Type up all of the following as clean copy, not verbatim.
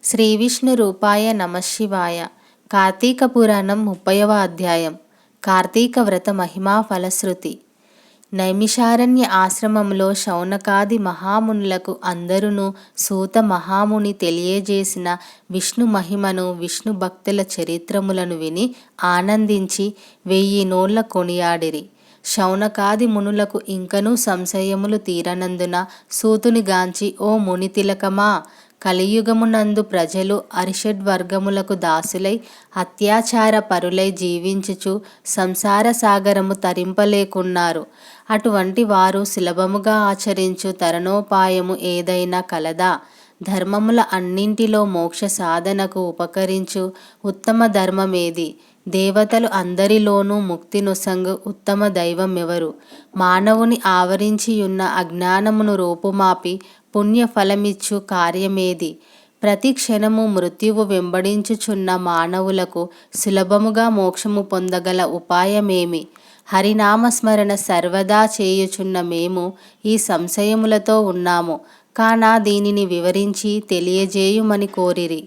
శ్రీ విష్ణు రూపాయ నమఃశివాయ. కార్తీక పురాణం 30వ అధ్యాయం. కార్తీక వ్రత మహిమా ఫలశ్రుతి. నైమిషారణ్య ఆశ్రమంలో శౌనకాది మహామునులకు అందరును సూత మహాముని తెలియజేసిన విష్ణు మహిమను, విష్ణు భక్తుల చరిత్రములను విని ఆనందించి 1000 నోళ్ల కొనియాడిరి. శౌనకాది మునులకు ఇంకనూ సంశయములు తీరనందున సూతునిగాంచి, ఓ మునితిలకమా, కలియుగమునందు ప్రజలు అరిషడ్వర్గములకు దాసులై అత్యాచార పరులై జీవించుచు సంసార సాగరము తరింపలేకున్నారు. అటువంటి వారు సులభముగా ఆచరించు తరణోపాయము ఏదైనా కలదా? ధర్మముల అన్నింటిలో మోక్ష సాధనకు ఉపకరించు ఉత్తమ ధర్మమేది? దేవతలు అందరిలోనూ ముక్తి నొసంగు ఉత్తమ దైవమెవరు? మానవుని ఆవరించియున్న అజ్ఞానమును రూపుమాపి పుణ్యఫలమిచ్చు కార్యమేది? ప్రతి క్షణము మృత్యువు వెంబడించుచున్న మానవులకు సులభముగా మోక్షము పొందగల ఉపాయమేమి? హరినామస్మరణ సర్వదా చేయుచున్న మేము ఈ సంశయములతో ఉన్నాము కాన దీనిని వివరించి తెలియజేయుమని కోరిరి.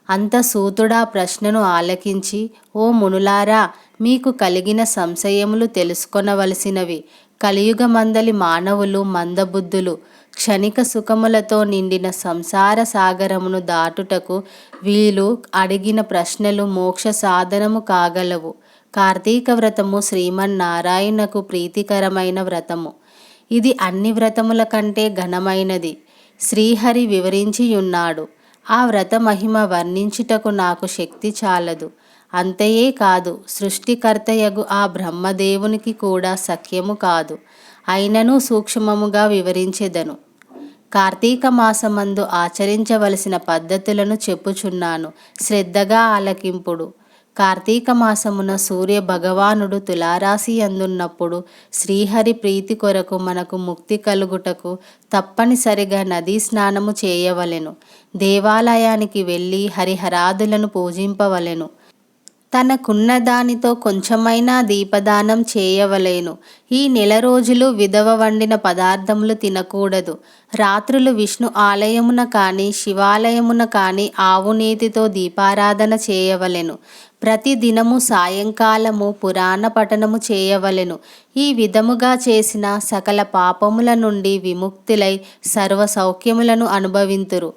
అంత సూతుడా ప్రశ్నను ఆలకించి, ఓ మునులారా, మీకు కలిగిన సంశయములు తెలుసుకొనవలసినవి. కలియుగమందలి మానవులు మందబుద్ధులు. క్షణిక సుఖములతో నిండిన సంసార సాగరమును దాటుటకు వీళ్ళు అడిగిన ప్రశ్నలు మోక్ష సాధనము కాగలవు. కార్తీక వ్రతము శ్రీమన్నారాయణకు ప్రీతికరమైన వ్రతము. ఇది అన్ని వ్రతముల కంటే ఘనమైనది. శ్రీహరి వివరించియున్నాడు. ఆ వ్రత మహిమ వర్ణించుటకు నాకు శక్తి చాలదు. అంతయే కాదు, సృష్టికర్తయగు ఆ బ్రహ్మదేవునికి కూడా సఖ్యము కాదు. అయినను సూక్ష్మముగా వివరించెదను. కార్తీక మాసమందు ఆచరించవలసిన పద్ధతులను చెప్పుచున్నాను, శ్రద్ధగా ఆలకింపుడు. కార్తీక మాసమున సూర్య భగవానుడు తులారాశి అందున్నప్పుడు శ్రీహరి ప్రీతి కొరకు మనకు ముక్తి కలుగుటకు తప్పనిసరిగా నదీ స్నానము చేయవలెను. దేవాలయానికి వెళ్ళి హరిహరాదులను పూజింపవలెను. తనకున్న దానితో కొంచెమైనా దీపదానం చేయవలెను. ఈ నెల రోజులు విధవ వండిన పదార్థములు తినకూడదు. రాత్రులు విష్ణు ఆలయమున కానీ శివాలయమున కానీ ఆవు నేతితో దీపారాధన చేయవలెను. ప్రతి దినము సాయంకాలము పురాణ పఠనము చేయవలెను. ఈ విధముగా చేసిన సకల పాపముల నుండి విముక్తులై సర్వ సౌఖ్యములను అనుభవింతురు.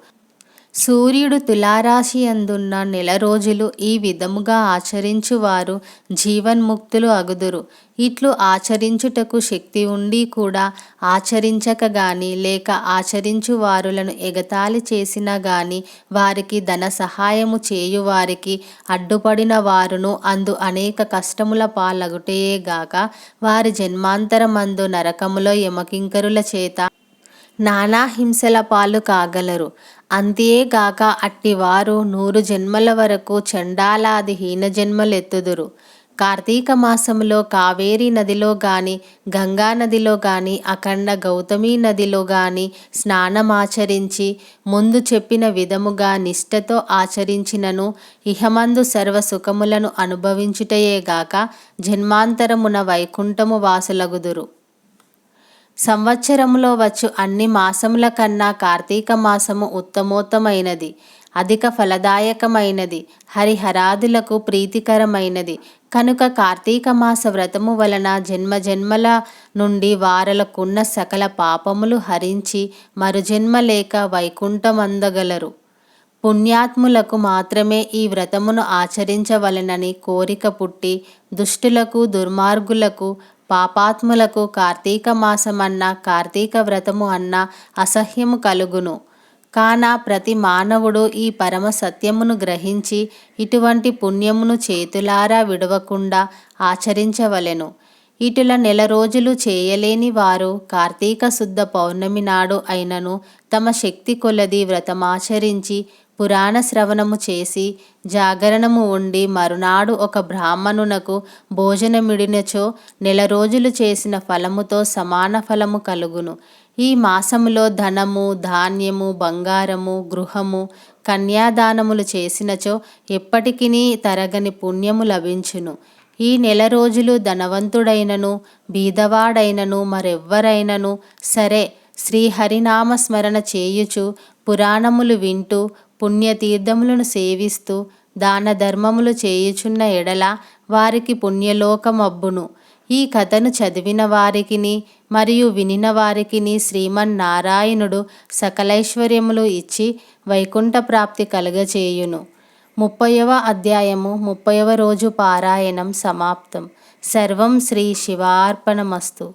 సూర్యుడు తులారాశి అందున్న నెల రోజులు ఈ విధముగా ఆచరించువారు జీవన్ముక్తులు అగుదురు. ఇట్లు ఆచరించుటకు శక్తి ఉండి కూడా ఆచరించక గాని, లేక ఆచరించు వారులను ఎగతాళి చేసినా గాని, వారికి ధన సహాయము చేయువారికి అడ్డుపడిన వారును అందు అనేక కష్టముల పాలగుటయేగాక వారి జన్మాంతరమందు నరకములో యమకింకరుల చేత నానా హింసల పాలు కాగలరు. అంతేగాక అట్టివారు 100 జన్మల వరకు చండాలాది హీన జన్మలెత్తుదురు. కార్తీక మాసములో కావేరీ నదిలో గాని, గంగా నదిలో గాని, అఖండ గౌతమీ నదిలో గాని స్నానమాచరించి ముందు చెప్పిన విధముగా నిష్ఠతో ఆచరించినను ఇహమందు సర్వ సుఖములను అనుభవించుటయేగాక జన్మాంతరమున వైకుంఠము వాసులగుదురు. సంవత్సరములో వచ్చు అన్ని మాసముల కన్నా కార్తీక మాసము ఉత్తమోత్తమైనది, అధిక ఫలదాయకమైనది, హరిహరాదులకు ప్రీతికరమైనది. కనుక కార్తీక మాస వ్రతము వలన జన్మజన్మల నుండి వారలకున్న సకల పాపములు హరించి మరుజన్మ లేక వైకుంఠమందగలరు. పుణ్యాత్ములకు మాత్రమే ఈ వ్రతమును ఆచరించవలెనని కోరిక పుట్టి దుష్టులకు, దుర్మార్గులకు, పాపాత్ములకు కార్తీక మాసమన్నా కార్తీక వ్రతము అన్నా అసహ్యము కలుగును. కాన ప్రతి మానవుడు ఈ పరమ సత్యమును గ్రహించి ఇటువంటి పుణ్యమును చేతులారా విడవకుండా ఆచరించవలెను. ఇటుల నెల రోజులు చేయలేని వారు కార్తీక శుద్ధ పౌర్ణమి నాడు అయినను తమ శక్తి కొలది వ్రతమాచరించి పురాణ శ్రవణము చేసి జాగరణము ఉండి మరునాడు ఒక బ్రాహ్మణునకు భోజనమిడినచో నెల రోజులు చేసిన ఫలముతో సమాన ఫలము కలుగును. ఈ మాసములో ధనము, ధాన్యము, బంగారము, గృహము, కన్యాదానములు చేసినచో ఎప్పటికినీ తరగని పుణ్యము లభించును. ఈ నెల రోజులు ధనవంతుడైనను బీదవాడైనను మరెవ్వరైనను సరే శ్రీహరినామస్మరణ చేయుచు పురాణములు వింటూ పుణ్యతీర్థములను సేవిస్తూ దాన ధర్మములు చేయుచున్న ఎడల వారికి పుణ్యలోకమబ్బును. ఈ కథను చదివిన వారికిని మరియు వినిన వారికిని శ్రీమన్నారాయణుడు సకలైశ్వర్యములు ఇచ్చి వైకుంఠ ప్రాప్తి కలుగచేయును. 30వ అధ్యాయము 30వ రోజు పారాయణం సమాప్తం. సర్వం శ్రీ శివార్పణమస్తు.